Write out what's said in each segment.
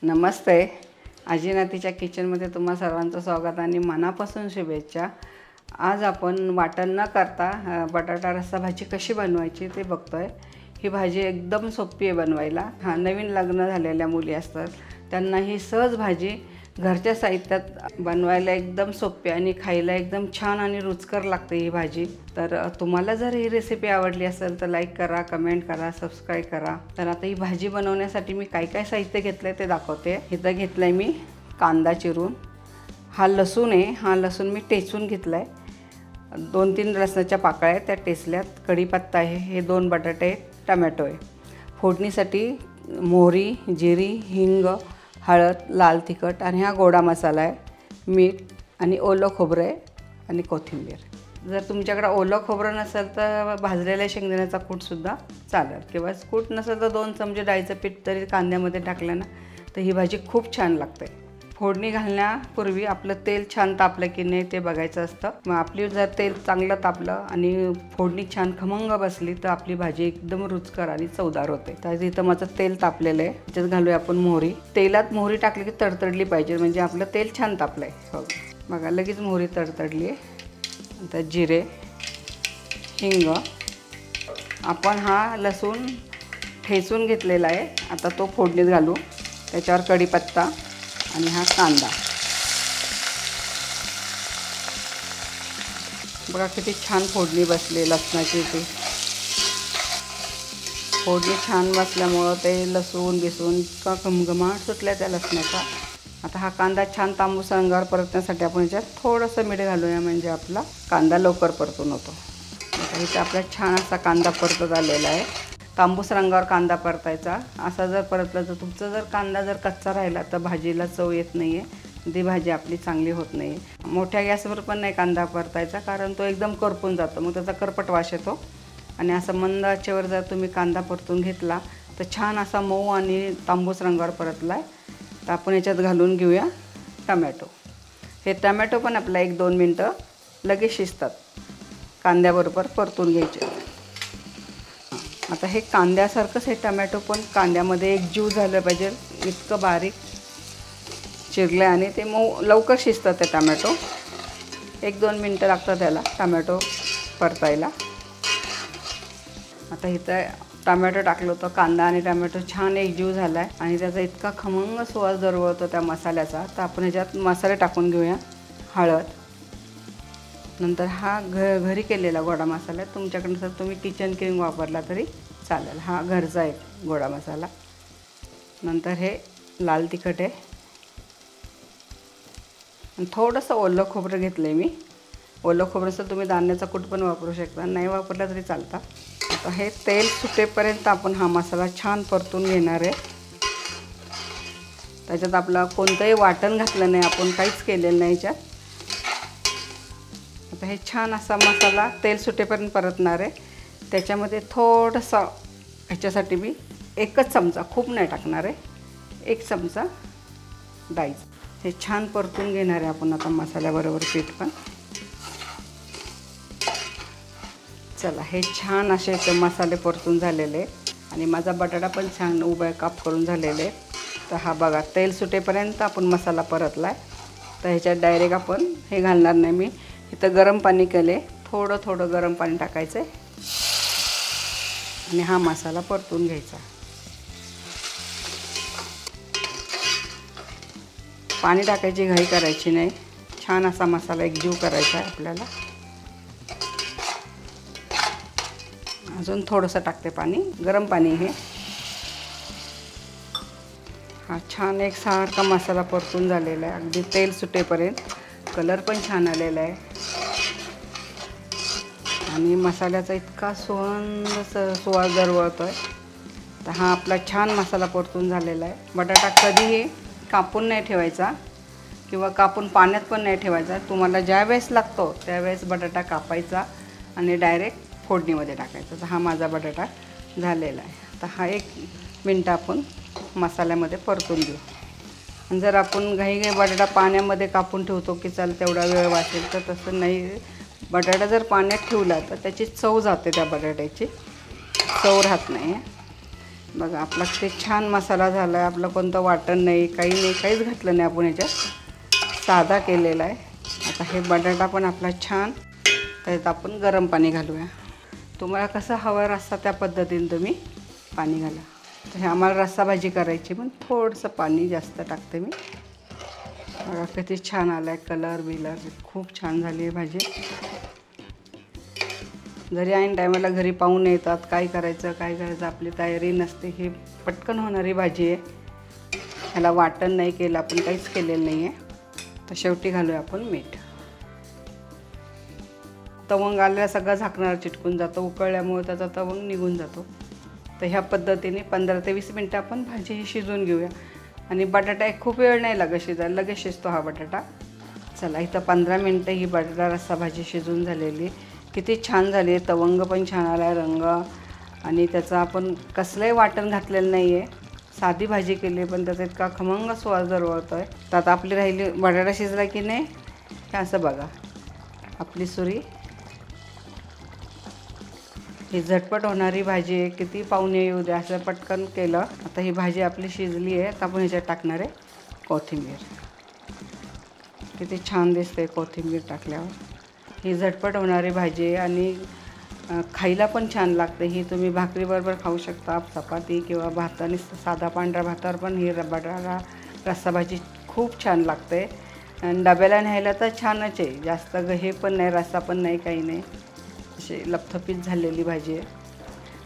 नमस्ते. आजीनातीच्या किचनमध्ये तुम्हा सर्वांचं स्वागत आणि मनापासून शुभेच्छा. आज आपण वाटण न करता बटाटा रस्सा भाजी कशी बनवायची ते बघतोय. ही भाजी एकदम सोपी आहे बनवायला. नवीन लग्न झालेल्या मुली असतात त्यांना ही सहज भाजी घरच्या साहित्यात बनवायला एकदम सोपी आणि खायला एकदम छान आणि रुचकर लागते ही भाजी. तर तुम्हाला जर ही रेसिपी आवडली असेल तर लाईक करा, कमेंट करा, सबस्क्राईब करा. तर आता ही भाजी बनवण्यासाठी मी काय काय साहित्य घेतलं ते दाखवते. इथं घेतलं आहे मी कांदा चिरून, हा लसूण आहे, हा लसूण मी टेचून घेतला आहे. 2-3 लसणाच्या पाकळ्या त्या टेचल्यात, कढीपत्ता आहे, हे 2 बटाटे आहेत, टमॅटो आहे. फोडणीसाठी मोहरी, जिरी, हिंग, हळद, लाल तिखट आणि हा गोडा मसाला आहे, मीठ आणि ओलं खोबरं आहे आणि कोथिंबीर. जर तुमच्याकडे ओलं खोबरं नसेल तर भाजलेल्या शेंगदाण्याचा कूटसुद्धा चालेल, किंवा कूट नसेल तर 2 चमचे डाळीचं पीठ तरी कांद्यामध्ये टाकलं ना तर ही भाजी खूप छान लागते. फोडणी घालण्यापूर्वी आपलं तेल छान तापलं की नाही ते बघायचं असतं. मग आपली जर तेल चांगलं तापलं आणि फोडणी छान खमंग बसली तर आपली भाजी एकदम रुचकर आणि चवदार होते. तर इथं माझं तेल तापलेलं आहे. त्याच्यात घालूया आपण मोहरी. तेलात मोहरी टाकली की तडतडली पाहिजे, म्हणजे आपलं तेल छान तापलं आहे. हो बघा, लगेच मोहरी तडतडली आहे. आता जिरे, हिंग, आपण हा लसूण ठेचून घेतलेला आहे, आता तो फोडणीत घालू. त्याच्यावर कढीपत्ता आणि हा कांदा. बघा किती छान फोडणी बसली लसणाची. ती फोडणी छान बसल्यामुळं ते लसूण बिसून इतका घमघमाट सुटला त्या लसणाचा. आता हा कांदा छान तांबूस रंगावर परतण्यासाठी आपण याच्यात थोडंसं मीठ घालूया, म्हणजे आपला कांदा लवकर परतून होतो. आता इथे आपला छान असा कांदा परतत आलेला आहे. तांबूस रंगावर कांदा परतायचा. असा जर परतला तर तुमचा जर कांदा जर कच्चा राहिला तर भाजीला चव येत नाही आहे, ती भाजी आपली चांगली होत नाही. मोठ्या गॅसवर पण नाही कांदा परतायचा, कारण तो एकदम करपून जातो, मग त्याचा करपट वास येतो. आणि असं मंद आचेवर जर तुम्ही कांदा परतून घेतला तर छान असा मऊ आणि तांबूस रंगावर परतला आहे. तर आपण याच्यात घालून घेऊया टमॅटो. हे टमॅटो पण आपला 1-2 मिनटं लगेच शिजतात, कांद्याबरोबर परतून घ्यायचे. आता हे कांद्यासारखंच हे टमॅटो पण कांद्यामध्ये एकजीव झालं पाहिजे, इतकं बारीक चिरलं आणि ते मऊ लवकर शिजतं ते टमॅटो. 1-2 मिनटं लागतात त्याला टमॅटो परतायला. आता इथं टमॅटो टाकलं होतं, कांदा आणि टमॅटो छान एकजीव झाला आहे आणि त्याचा इतका खमंग सुवास दरवळतो त्या मसाल्याचा. तर आपण ह्याच्यात मसाले टाकून घेऊया. हळद, नंतर हा घरी केलेला गोडा मसाला आहे. तुमच्याकडे जर तुम्ही किचन किंग वापरला तरी चालेल, हा घरचा आहे गोडा मसाला. नंतर हे लाल तिखट आहे आणि थोडंसं ओलं खोबरं घेतलं आहे मी. ओलं खोबरं तुम्ही धान्याचा कूट पण वापरू शकता, नाही वापरला तरी चालतं. आता हे तेल सुटेपर्यंत आपण हा मसाला छान परतून घेणार आहे. त्याच्यात आपलं कोणतंही वाटण घातलं नाही, आपण काहीच केलेलं नाही याच्यात. आता हे छान असा मसाला तेल सुटेपर्यंत परतणार आहे. त्याच्यामध्ये थोडंसं ह्याच्यासाठी मी 1च चमचा, खूप नाही टाकणार आहे, 1 चमचा डाळीचं. हे छान परतून घेणार आहे आपण आता मसाल्याबरोबर पीठ पण. चला, हे छान असे ते मसाले परतून झालेले आणि माझा बटाटा पण छान उभ्या काप करून झालेले. तर हा बघा, तेल सुटेपर्यंत आपण मसाला परतला आहे. तर ह्याच्यात डायरेक्ट आपण हे घालणार नाही. मी इथं गरम पाणी केले, थोडं गरम पाणी टाकायचं आहे आणि हा मसाला परतून घ्यायचा. पाणी टाकायची घाई करायची नाही, छान असा मसाला एकजीव करायचा आहे आपल्याला. अजून थोडंसं टाकते पाणी, गरम पाणी हे. हा छान एकसारखा मसाला परतून झालेला आहे, अगदी तेल सुटेपर्यंत. कलर पण छान आलेला आहे आणि मसाल्याचा इतका सुगंध सुवास दरवळतो आहे. तर हा आपला छान मसाला परतून झालेला आहे. बटाटा कधीही कापून नाही ठेवायचा किंवा कापून पाण्यात पण नाही ठेवायचा. तुम्हाला ज्या वेळेस लागतो त्यावेळेस बटाटा कापायचा आणि डायरेक्ट फोडणीमध्ये टाकायचा. तर हा माझा बटाटा झालेला आहे. तर हा 1 मिनटं आपण मसाल्यामध्ये परतून घेऊ. आणि जर आपण घाई बटाटा पाण्यामध्ये कापून ठेवतो की चल तेवढा वेळ वाचेल, तर तसं नाही. बटाटा जर पाण्यात ठेवला तर त्याची चव जाते, त्या बटाट्याची चव राहत नाही. बघा आपला किती छान मसाला झाला आहे. आपलं कोणतं वाटण नाही, काही नाही, काहीच घातलं नाही आपण ह्याच्यात, साधा केलेला आहे. आता हे बटाटा पण आपला छान, त्यात आपण गरम पाणी घालूया. तुम्हाला कसं हवं रस्सा त्या पद्धतीने तुम्ही पाणी घाला. तर हे आम्हाला रस्सा भाजी करायची, पण थोडंसं पाणी जास्त टाकते मी. बघा किती छान आला आहे कलर बिलर, खूप छान झाली आहे भाजी. जरी ऐन टायमाला घरी पाहुणे येतात, काय करायचं आपली तयारी नसते. ही पटकन होणारी भाजी आहे. ह्याला वाटण नाही केलं आपण, काहीच केलेलं नाही आहे. तर शेवटी घालूया आपण मीठ. तवंग आल्याला सगळं झाकणार चिटकून जातं, उकळल्यामुळे त्याचा तवंग निघून जातो. तर ह्या पद्धतीने 15 ते 20 मिनटं आपण भाजी ही शिजवून घेऊया. आणि बटाटा एक खूप वेळ नाही लागत शिजायला, लगेच शिजतो हा बटाटा. चला इथं 15 मिनटं ही बटाटा रस्सा भाजी शिजवून झालेली. किती छान झाली आहे, तवंग पण छान आला आहे रंग. आणि त्याचं आपण कसलंही वाटण घातलेलं नाही आहे, साधी भाजी केली, पण त्याचा इतका खमंग स्वाद दरवळतो आहे. तर आता आपली राहिली बटाटा शिजला की नाही हे असं बघा, आपली सुरी. ही झटपट होणारी भाजी आहे, किती पाहुणे येऊ द्या असं पटकन केलं. आता ही भाजी आपली शिजली आहे, तर आपण ह्याच्यात टाकणार आहे कोथिंबीर. किती छान दिसते कोथिंबीर टाकल्यावर. ही झटपट होणारी भाजी आहे आणि खायला पण छान लागते. ही तुम्ही भाकरीबरोबर खाऊ शकता, चपाती किंवा भाताने, साधा पांढऱ्या भातावर पण ही बटाटा रस्सा भाजी खूप छान लागते. आणि डब्याला न्यायला तर छानच आहे, जास्त हे पण नाही, रस्सा पण नाही, काही नाही, अशी लपथपीत झालेली भाजी आहे.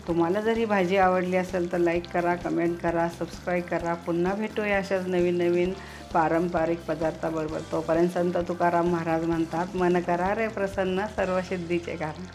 तुम्हाला जर ही भाजी आवडली असेल तर लाईक करा, कमेंट करा, सबस्क्राईब करा. पुन्हा भेटूया अशाच नवीन नवीन पारंपरिक पदार्थाबरोबर. तोपर्यंत संत तुकाराम महाराज म्हणतात, मन करा रे प्रसन्न, सर्व सिद्धीचे कारण.